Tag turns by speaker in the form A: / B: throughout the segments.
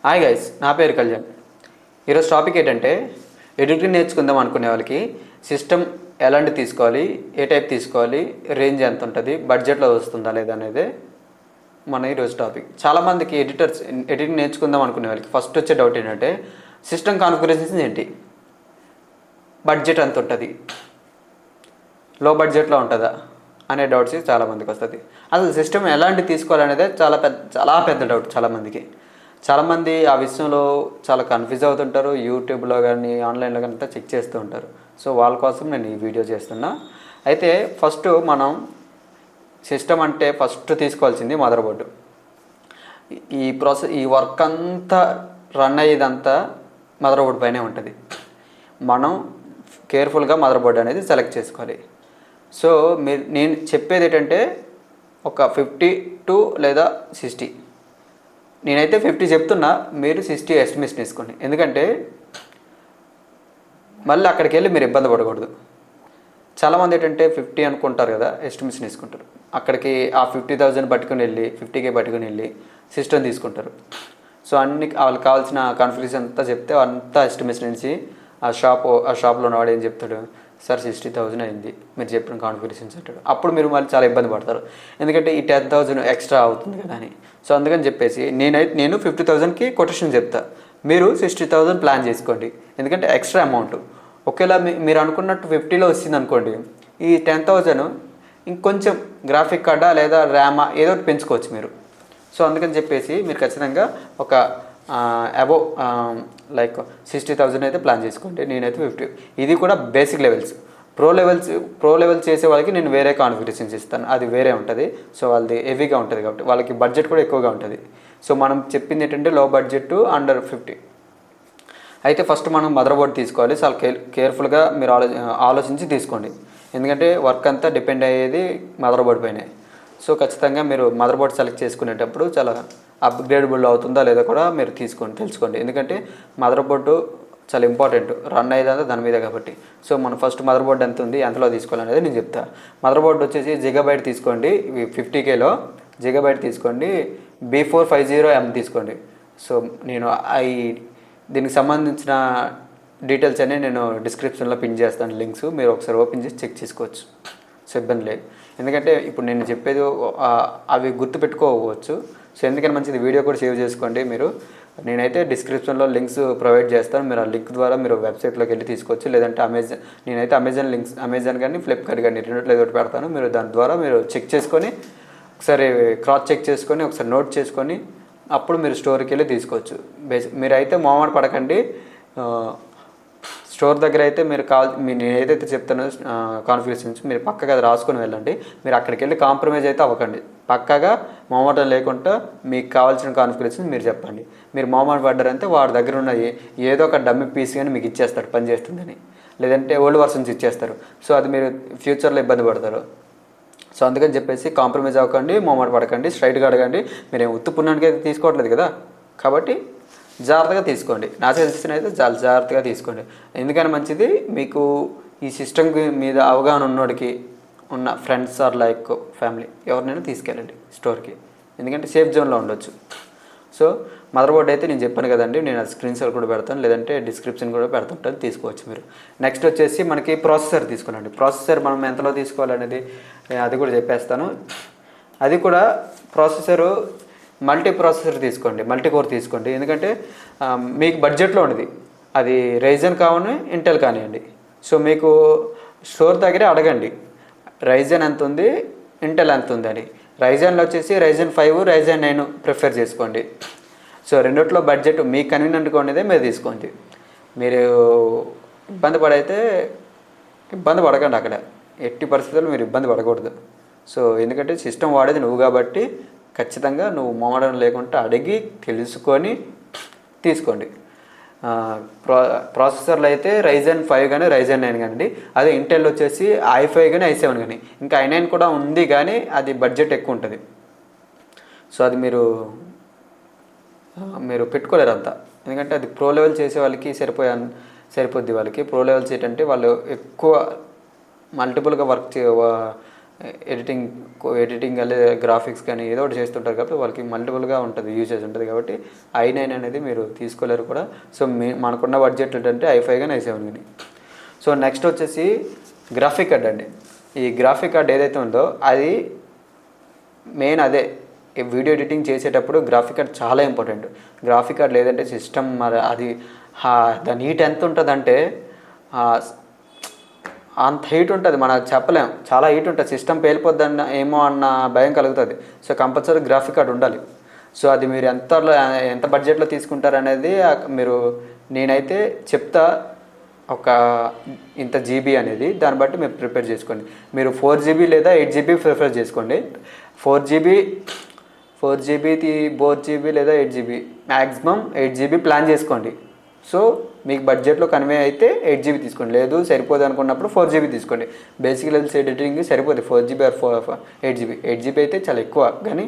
A: Hi guys, నా పేరు కళ్యాణ్. ఈరోజు టాపిక్ ఏంటంటే ఎడిటింగ్ నేర్చుకుందాం అనుకునే వాళ్ళకి సిస్టమ్ ఎలాంటి తీసుకోవాలి, ఏ టైప్ తీసుకోవాలి, రేంజ్ ఎంత ఉంటుంది, బడ్జెట్లో వస్తుందా లేదా అనేది మన ఈరోజు టాపిక్. చాలామందికి ఎడిటింగ్ నేర్చుకుందాం అనుకునే వాళ్ళకి ఫస్ట్ వచ్చే డౌట్ ఏంటంటే సిస్టమ్ కాన్ఫిగరేషన్స్ ఏంటి, బడ్జెట్ ఎంత ఉంటుంది, లో బడ్జెట్లో ఉంటుందా అనే డౌట్స్ చాలామందికి వస్తుంది. అసలు సిస్టమ్ ఎలాంటి తీసుకోవాలనేదే చాలా పెద్ద డౌట్ చాలామంది ఆ విషయంలో చాలా కన్ఫ్యూజ్ అవుతుంటారు. యూట్యూబ్లో కానీ ఆన్లైన్లో కానీ అంతా చెక్ చేస్తూ ఉంటారు. సో వాళ్ళ కోసం నేను ఈ వీడియో చేస్తున్నా. అయితే ఫస్ట్ మనం సిస్టమ్ అంటే ఫస్ట్ తీసుకోవాల్సింది మదర్ బోర్డు. ఈ వర్క్ అంతా రన్ అయ్యేదంతా మదర్ బోర్డు పైనే ఉంటుంది. మనం కేర్ఫుల్గా మదర్ బోర్డు అనేది సెలెక్ట్ చేసుకోవాలి. సో నేను చెప్పేది ఏంటంటే ఒక 52 లేదా 60, నేనైతే 50 చెప్తున్నా, మీరు 60 ఎస్టిమేషన్ తీసుకోండి. ఎందుకంటే మళ్ళీ అక్కడికి వెళ్ళి మీరు ఇబ్బంది పడకూడదు. చాలామంది ఏంటంటే 50 అనుకుంటారు కదా, ఎస్టిమేషన్ తీసుకుంటారు. అక్కడికి ఆ 50,000 పట్టుకుని వెళ్ళి 50K పట్టుకుని వెళ్ళి సిస్టమ్ తీసుకుంటారు. సో అన్ని వాళ్ళకి కావాల్సిన కాన్ఫిగరేషన్ అంతా చెప్తే అంతా ఎస్టిమేషన్ నుంచి ఆ షాప్లో ఉన్నవాడు ఏం చెప్తాడు, సార్ 60,000 అయింది మీరు చెప్పిన కాన్ఫిగరేషన్స్ అంటాడు. అప్పుడు మీరు మళ్ళీ చాలా ఇబ్బంది పడతారు, ఎందుకంటే ఈ 10,000 ఎక్స్ట్రా అవుతుంది కదా అని. సో అందుకని చెప్పేసి నేను 50,000కి కొటేషన్ చెప్తా, మీరు 60,000 ప్లాన్ చేసుకోండి. ఎందుకంటే ఎక్స్ట్రా అమౌంట్ ఒకేలా మీరు అనుకున్నట్టు 50లో వచ్చింది అనుకోండి, ఈ 10,000 ఇంకొంచెం గ్రాఫిక్ కార్డా లేదా ర్యామా ఏదో ఒకటి పెంచుకోవచ్చు మీరు. సో అందుకని చెప్పేసి మీరు ఖచ్చితంగా ఒక అబోవ్ లైక్ 60,000 అయితే ప్లాన్ చేసుకోండి. నేనైతే 50. ఇది కూడా బేసిక్ లెవెల్స్. ప్రో లెవెల్ చేసే వాళ్ళకి నేను వేరే కాన్ఫిగరేషన్స్ ఇస్తాను, అది వేరే ఉంటుంది. సో వాళ్ళది హెవీగా ఉంటుంది కాబట్టి వాళ్ళకి బడ్జెట్ కూడా ఎక్కువగా ఉంటుంది. సో మనం చెప్పింది ఏంటంటే లో బడ్జెట్ అండర్ 50. అయితే ఫస్ట్ మనం మదర్ బోర్డ్ తీసుకోవాలి. చాలా కేర్ఫుల్గా మీరు ఆలోచించి తీసుకోండి. ఎందుకంటే వర్క్ అంతా డిపెండ్ అయ్యేది మదర్ బోర్డ్ పైనే. సో ఖచ్చితంగా మీరు మదర్ బోర్డ్ సెలెక్ట్ చేసుకునేటప్పుడు చాలా అప్గ్రేడబుల్ అవుతుందా లేదా కూడా మీరు తెలుసుకోండి. ఎందుకంటే మదర్ బోర్డు చాలా ఇంపార్టెంట్, రన్ అయ్యేదంతా దాని మీద కాబట్టి. సో మనం ఫస్ట్ మదర్ బోర్డు ఎంత ఉంది, ఎంతలో తీసుకోవాలనేది నేను చెప్తాను. మదర్ బోర్డు వచ్చేసి జిగాబైట్ తీసుకోండి, 50Kలో జిగాబైట్ తీసుకోండి, B450M తీసుకోండి. సో నేను దీనికి సంబంధించిన డీటెయిల్స్ అన్నీ నేను డిస్క్రిప్షన్లో పిన్ చేస్తాను, లింక్స్. మీరు ఒకసారి ఓపెన్ చేసి చెక్ చేసుకోవచ్చు, సో ఇబ్బంది లేదు. ఎందుకంటే ఇప్పుడు నేను చెప్పేది అవి గుర్తుపెట్టుకోవచ్చు. సో ఎందుకని మంచిది వీడియో కూడా సేవ్ చేసుకోండి మీరు. నేనైతే డిస్క్రిప్షన్లో లింక్స్ ప్రొవైడ్ చేస్తాను, మీరు ఆ లింక్ ద్వారా మీరు వెబ్సైట్లోకి వెళ్ళి తీసుకోవచ్చు. లేదంటే నేనైతే అమెజాన్ కానీ ఫ్లిప్కార్ట్ కానీ రెండిట్లో ఏదో ఒకటి పెడతాను. మీరు దాని ద్వారా మీరు చెక్ చేసుకొని ఒకసారి క్రాస్ చెక్ చేసుకొని ఒకసారి నోట్ చేసుకొని అప్పుడు మీరు స్టోర్కి వెళ్ళి తీసుకోవచ్చు. మీరైతే మొహమాట పడకండి. స్టోర్ దగ్గర అయితే మీరు నేను ఏదైతే చెప్తానో కాన్ఫిగరేషన్స్ మీరు పక్కగా అది రాసుకొని వెళ్ళండి. మీరు అక్కడికి వెళ్ళి కాంప్రమైజ్ అయితే అవ్వకండి. పక్కగా మొహమాటం లేకుండా మీకు కావాల్సిన కాన్ఫిగరేషన్ మీరు చెప్పండి. మీరు మొహమాట పడ్డారంటే వాడి దగ్గర ఉన్న ఏదో ఒక డమ్మీ పీస్ కానీ మీకు ఇచ్చేస్తాడు పని చేస్తుందని, లేదంటే ఓల్డ్ వర్షన్స్ ఇచ్చేస్తారు. సో అది మీరు ఫ్యూచర్లో ఇబ్బంది పడతారు. సో అందుకని చెప్పేసి కాంప్రమైజ్ అవ్వకండి, మొహమాట పడకండి, స్ట్రైట్గా అడగండి. మీరేం ఉత్తు పుణ్యానికి అయితే తీసుకోవట్లేదు కదా, కాబట్టి జాగ్రత్తగా తీసుకోండి. నా సజెషన్ అయితే చాలా జాగ్రత్తగా తీసుకోండి. ఎందుకని మంచిది, మీకు ఈ సిస్టమ్ మీద అవగాహన ఉన్నోడికి ఉన్న ఫ్రెండ్స్ ఆర్ లైక్ ఫ్యామిలీ ఎవరినైనా తీసుకెళ్ళండి స్టోర్కి, ఎందుకంటే సేఫ్ జోన్లో ఉండొచ్చు. సో మదర్ బోర్డ్ అయితే నేను చెప్పాను కదండి, నేను అది స్క్రీన్ షాట్ కూడా పెడతాను, లేదంటే డిస్క్రిప్షన్ కూడా పెడుతుంటాను, తీసుకోవచ్చు మీరు. నెక్స్ట్ వచ్చేసి మనకి ప్రాసెసర్ తీసుకోనండి. ప్రాసెసర్ మనం ఎంతలో తీసుకోవాలనేది అది కూడా చెప్పేస్తాను. అది కూడా ప్రాసెసరు మల్టీ ప్రాసెసర్ తీసుకోండి, మల్టీ కోర్ తీసుకోండి. ఎందుకంటే మీకు బడ్జెట్లో ఉండేది అది రైజన్ కావాలి, ఇంటెల్ కానివ్వండి. సో మీకు స్టోర్ దగ్గరే అడగండి రైజన్ ఎంత ఉంది, ఇంటెల్ ఎంత ఉంది అని. రైజన్లో వచ్చేసి రైజన్ 5, రైజన్ 9 ప్రిఫర్ చేసుకోండి. సో రెండిట్లో బడ్జెట్ మీకు కన్వీనియంట్గా ఉండేదే మీరు తీసుకోండి. మీరు ఇబ్బంది పడకండి అక్కడ, ఎట్టి పరిస్థితుల్లో మీరు ఇబ్బంది పడకూడదు. సో ఎందుకంటే సిస్టమ్ వాడేది నువ్వు కాబట్టి ఖచ్చితంగా నువ్వు మోడర్న్ లేకుండా అడిగి తెలుసుకొని తీసుకోండి. ప్రాసెసర్లు అయితే రైజన్ 5 కానీ రైజన్ 9 కానీ, అదే ఇంటెల్ వచ్చేసి i5 కానీ i7 కానీ, ఇంకా i9 కూడా ఉంది కానీ అది బడ్జెట్ ఎక్కువ ఉంటుంది. సో అది మీరు పెట్టుకోలేరు అంతా, ఎందుకంటే అది ప్రో లెవెల్ చేసే వాళ్ళకి సరిపోద్ది. వాళ్ళకి ప్రో లెవెల్స్ ఏంటంటే వాళ్ళు ఎక్కువ మల్టిపుల్గా వర్క్ ఎడిటింగ్ అదే గ్రాఫిక్స్ కానీ ఏదో ఒకటి చేస్తుంటారు కాబట్టి వాళ్ళకి మల్టిపుల్గా ఉంటుంది, యూజెస్ ఉంటుంది. కాబట్టి i9 అనేది మీరు తీసుకోలేరు కూడా. సో మనకున్న బడ్జెట్ ఏంటంటే i5 కానీ i7 కానీ. సో నెక్స్ట్ వచ్చేసి గ్రాఫిక్ కార్డ్ అండి. ఈ గ్రాఫిక్ కార్డ్ ఏదైతే ఉందో అది మెయిన్ అదే వీడియో ఎడిటింగ్ చేసేటప్పుడు గ్రాఫిక్ కార్డ్ చాలా ఇంపార్టెంట్. గ్రాఫిక్ కార్డ్ లేదంటే సిస్టమ్ మరి అది దాని హీట్ ఎంత ఉంటుందంటే అంత హీట్ ఉంటుంది, మనం చెప్పలేం. చాలా హీట్ ఉంటుంది, సిస్టమ్ పేలిపోద్దన్న ఏమో అన్న భయం కలుగుతుంది. సో కంపల్సరీ గ్రాఫిక్ కార్డ్ ఉండాలి. సో అది మీరు ఎంత బడ్జెట్లో తీసుకుంటారనేది మీరు నేనైతే చెప్తా. ఒక ఇంత జీబీ అనేది దాన్ని బట్టి మీరు ప్రిపేర్ చేసుకోండి. మీరు 4GB లేదా 8GB ప్రిఫర్ చేసుకోండి. 4GB 4GB లేదా 8GB, మ్యాక్సిమం 8GB ప్లాన్ చేసుకోండి. సో మీకు బడ్జెట్లో కన్వే అయితే 8GB తీసుకోండి, లేదు సరిపోదు అనుకున్నప్పుడు 4GB తీసుకోండి. బేసిక్ లెవెల్స్ ఎడిటింగ్ సరిపోతుంది 4GB ఆర్ 8GB. 8GB అయితే చాలా ఎక్కువ, కానీ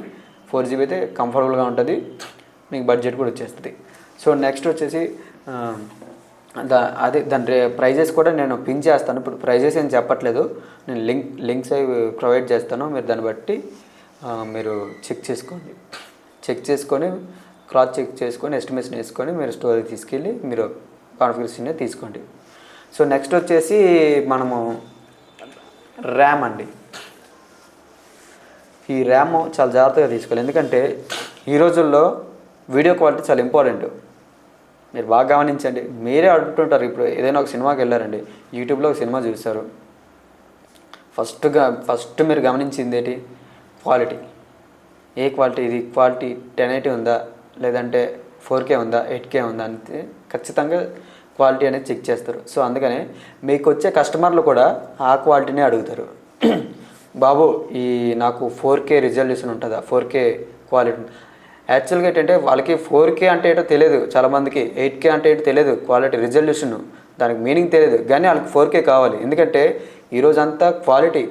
A: 4GB అయితే కంఫర్టబుల్గా ఉంటుంది, మీకు బడ్జెట్ కూడా వచ్చేస్తుంది. సో నెక్స్ట్ వచ్చేసి దాని ప్రైజెస్ కూడా నేను పిన్ చేస్తాను. ఇప్పుడు ప్రైజెస్ ఏం చెప్పట్లేదు, నేను లింక్స్ అవి ప్రొవైడ్ చేస్తాను. మీరు దాన్ని బట్టి మీరు చెక్ చేసుకొని క్లాత్ చెక్ చేసుకొని ఎస్టిమేషన్ వేసుకొని మీరు స్టోర్కి తీసుకెళ్ళి మీరు కాన్ఫిగరేషన్ తీసుకోండి. సో నెక్స్ట్ వచ్చేసి మనము ర్యామ్ అండి. ఈ ర్యామ్ చాలా జాగ్రత్తగా తీసుకోవాలి, ఎందుకంటే ఈ రోజుల్లో వీడియో క్వాలిటీ చాలా ఇంపార్టెంట్. మీరు బాగా గమనించండి. మీరే అడుగుతుంటారు, ఇప్పుడు ఏదైనా ఒక సినిమాకి వెళ్ళారండి, యూట్యూబ్లో ఒక సినిమా చూస్తారు, ఫస్ట్ మీరు గమనించింది ఏంటి? క్వాలిటీ. ఏ క్వాలిటీ? ఇది క్వాలిటీ 1080 ఉందా, లేదంటే 4K ఉందా, 8K ఉందా అంటే ఖచ్చితంగా క్వాలిటీ అనేది చెక్ చేస్తారు. సో అందుకనే మీకు వచ్చే కస్టమర్లు కూడా ఆ క్వాలిటీనే అడుగుతారు. బాబు ఈ నాకు 4K రిజల్యూషన్ ఉంటుందా, 4K క్వాలిటీ. యాక్చువల్గా ఏంటంటే వాళ్ళకి 4K అంటే ఏంటో తెలియదు చాలామందికి, 8K అంటే ఏంటో తెలియదు, క్వాలిటీ రిజల్యూషన్ దానికి మీనింగ్ తెలియదు, కానీ వాళ్ళకి 4K కావాలి. ఎందుకంటే ఈరోజంతా క్వాలిటీ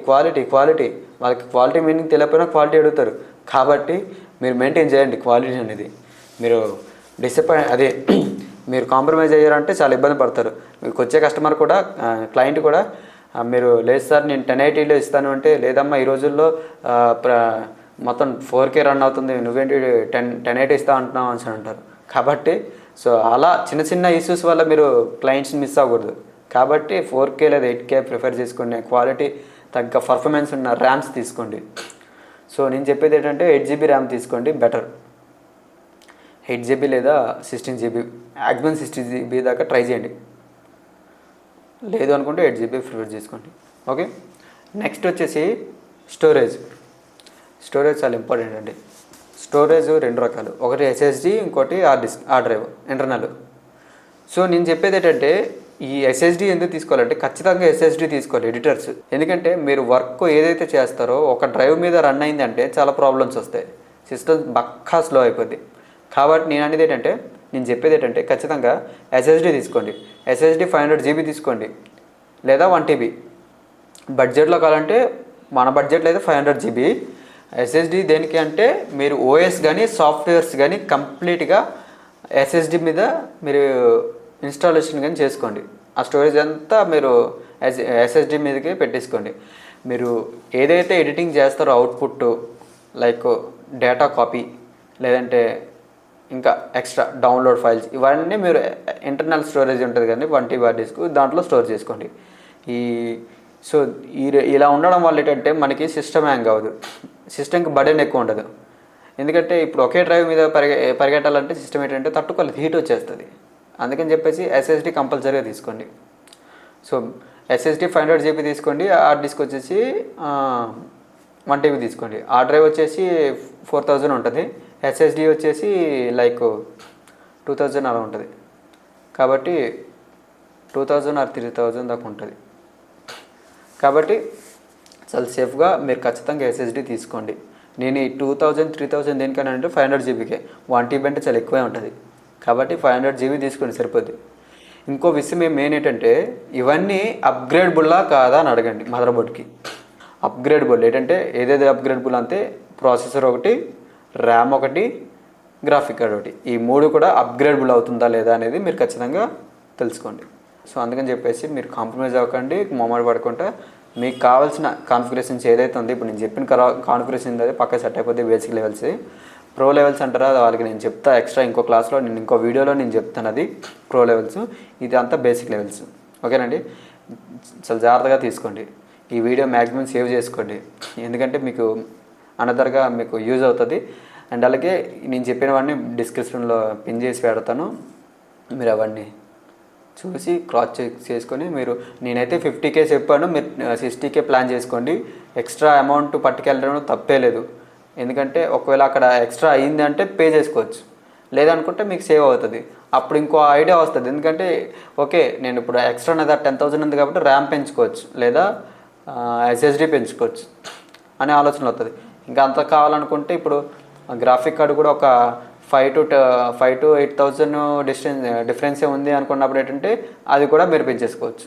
A: వాళ్ళకి క్వాలిటీ మీనింగ్ తెలియకపోయినా క్వాలిటీ అడుగుతారు. కాబట్టి మీరు మెయింటైన్ చేయండి క్వాలిటీ అనేది. మీరు మీరు కాంప్రమైజ్ అయ్యారంటే చాలా ఇబ్బంది పడతారు. మీకు వచ్చే కస్టమర్ కూడా క్లయింట్ కూడా మీరు లేదు సార్ నేను 1080లో ఇస్తాను అంటే, లేదమ్మా ఈ రోజుల్లో మొత్తం 4K రన్ అవుతుంది, నువ్వేంటి 1080 ఇస్తా అంటున్నావు అని అంటారు. కాబట్టి సో అలా చిన్న ఇష్యూస్ వల్ల మీరు క్లయింట్స్ని మిస్ అవ్వకూడదు. కాబట్టి 4K లేదా 8K ప్రిఫర్ చేసుకోండి. క్వాలిటీ తగ్గ పర్ఫార్మెన్స్ ఉన్న ర్యామ్స్ తీసుకోండి. సో నేను చెప్పేది ఏంటంటే 8GB ర్యామ్ తీసుకోండి బెటర్. 8GB లేదా 16GB, మ్యాక్సిమం 60GB దాకా ట్రై చేయండి. లేదు అనుకుంటే 8GB ప్రిఫర్ చేసుకోండి. ఓకే. నెక్స్ట్ వచ్చేసి స్టోరేజ్ చాలా ఇంపార్టెంట్ అండి. స్టోరేజ్ 2 రకాలు, ఒకటి SSD, ఇంకోటి హార్డ్ డ్రైవ్ ఇంటర్నల్. సో నేను చెప్పేది ఏంటంటే ఈ SSD ఎందుకు తీసుకోవాలంటే ఖచ్చితంగా SSD తీసుకోవాలి ఎడిటర్స్. ఎందుకంటే మీరు వర్క్ ఏదైతే చేస్తారో ఒక డ్రైవ్ మీద రన్ అయిందంటే చాలా ప్రాబ్లమ్స్ వస్తాయి, సిస్టమ్ బక్కా స్లో అయిపోద్ది. కాబట్టి నేను చెప్పేది ఏంటంటే ఖచ్చితంగా SSD తీసుకోండి. SSD 500GB తీసుకోండి లేదా 1TB. బడ్జెట్లో కావాలంటే మన బడ్జెట్లో అయితే 500GB. SSD దేనికి అంటే మీరు OS కానీ సాఫ్ట్వేర్స్ కానీ కంప్లీట్గా SSD మీద మీరు ఇన్స్టాలేషన్ కానీ చేసుకోండి. ఆ స్టోరేజ్ అంతా మీరు SSD మీదకి పెట్టేసుకోండి. మీరు ఏదైతే ఎడిటింగ్ చేస్తారో అవుట్పుట్ లైక్ డేటా కాపీ లేదంటే ఇంకా ఎక్స్ట్రా డౌన్లోడ్ ఫైల్స్ ఇవన్నీ మీరు ఇంటర్నల్ స్టోరేజ్ ఉంటుంది కానీ 1TB హార్డ్ డిస్క్ దాంట్లో స్టోర్ చేసుకోండి. ఇలా ఉండడం వల్ల ఏంటంటే మనకి సిస్టమ్ హ్యాంగ్ అవ్వదు, సిస్టమ్కి బర్డెన్ ఎక్కువ ఉండదు. ఎందుకంటే ఇప్పుడు ఒకే డ్రైవ్ మీద పరిగెట్టాలంటే సిస్టమ్ ఏంటంటే తట్టుకోలేదు, హీట్ వచ్చేస్తుంది. అందుకని చెప్పేసి SSD కంపల్సరీగా తీసుకోండి. సో SSD 500GB తీసుకోండి. హార్డ్ డిస్క్ వచ్చేసి 1TB తీసుకోండి. ఆ డ్రైవ్ వచ్చేసి 4000 ఉంటుంది, SSD వచ్చేసి లైక్ 2000 అలా ఉంటుంది. కాబట్టి 2000 ఆర్ 3000 దాకా ఉంటుంది. కాబట్టి చాలా సేఫ్గా మీరు ఖచ్చితంగా SSD తీసుకోండి. నేను ఈ 2000 3000 దేనికైనా అంటే 500GBకే, 1TB అంటే చాలా ఎక్కువే ఉంటుంది. కాబట్టి 500GB తీసుకోండి సరిపోద్ది. ఇంకో విషయం మెయిన్ ఏంటంటే ఇవన్నీ అప్గ్రేడబుల్లా కాదా అని అడగండి. మదర్బోర్డ్కి అప్గ్రేడబుల్ ఏంటంటే ఏదేది అప్గ్రేడబుల్ అంటే ప్రాసెసర్ ఒకటి, ర్యామ్ ఒకటి, గ్రాఫిక్ కార్డ్ ఒకటి, ఈ 3 కూడా అప్గ్రేడబుల్ అవుతుందా లేదా అనేది మీరు ఖచ్చితంగా తెలుసుకోండి. సో అందుకని చెప్పేసి మీరు కాంప్రమైజ్ అవ్వకండి, మొహమాట పడకుండా మీకు కావాల్సిన కాన్ఫిగరేషన్స్ ఏదైతే ఉందో ఇప్పుడు నేను చెప్పిన కాన్ఫిగరేషన్ అదే పక్క సెట్ అయిపోతే బేసిక్ లెవెల్స్. ప్రో లెవెల్స్ అంటారా వాళ్ళకి నేను చెప్తా ఎక్స్ట్రా ఇంకో క్లాస్లో, నేను ఇంకో వీడియోలో నేను చెప్తాను అది ప్రో లెవెల్స్. ఇది అంతా బేసిక్ లెవెల్స్. ఓకేనండి, చాలా జాగ్రత్తగా తీసుకోండి. ఈ వీడియో మ్యాక్సిమం సేవ్ చేసుకోండి, ఎందుకంటే మీకు అనదర్గా మీకు యూజ్ అవుతుంది. అండ్ అలాగే నేను చెప్పినవన్నీ డిస్క్రిప్షన్లో పిన్ చేసి పెడతాను, మీరు అవన్నీ చూసి క్రాస్ చెక్ చేసుకొని మీరు, నేనైతే 50K చెప్పాను, మీరు 60K ప్లాన్ చేసుకోండి. ఎక్స్ట్రా అమౌంట్ పట్టుకెళ్ళడం తప్పే లేదు, ఎందుకంటే ఒకవేళ అక్కడ ఎక్స్ట్రా అయ్యింది అంటే పే చేసుకోవచ్చు, లేదనుకుంటే మీకు సేవ్ అవుతుంది. అప్పుడు ఇంకో ఐడియా వస్తుంది, ఎందుకంటే ఓకే నేను ఇప్పుడు ఎక్స్ట్రా అనేది 10,000 ఉంది కాబట్టి ర్యామ్ పెంచుకోవచ్చు లేదా SSD పెంచుకోవచ్చు అనే ఆలోచన వస్తుంది. ఇంకా అంత కావాలనుకుంటే ఇప్పుడు గ్రాఫిక్ కార్డు కూడా ఒక 5 to 8,000 డిఫరెన్సే ఉంది అనుకున్నప్పుడు ఏంటంటే అది కూడా మీరు పెంచేసుకోవచ్చు.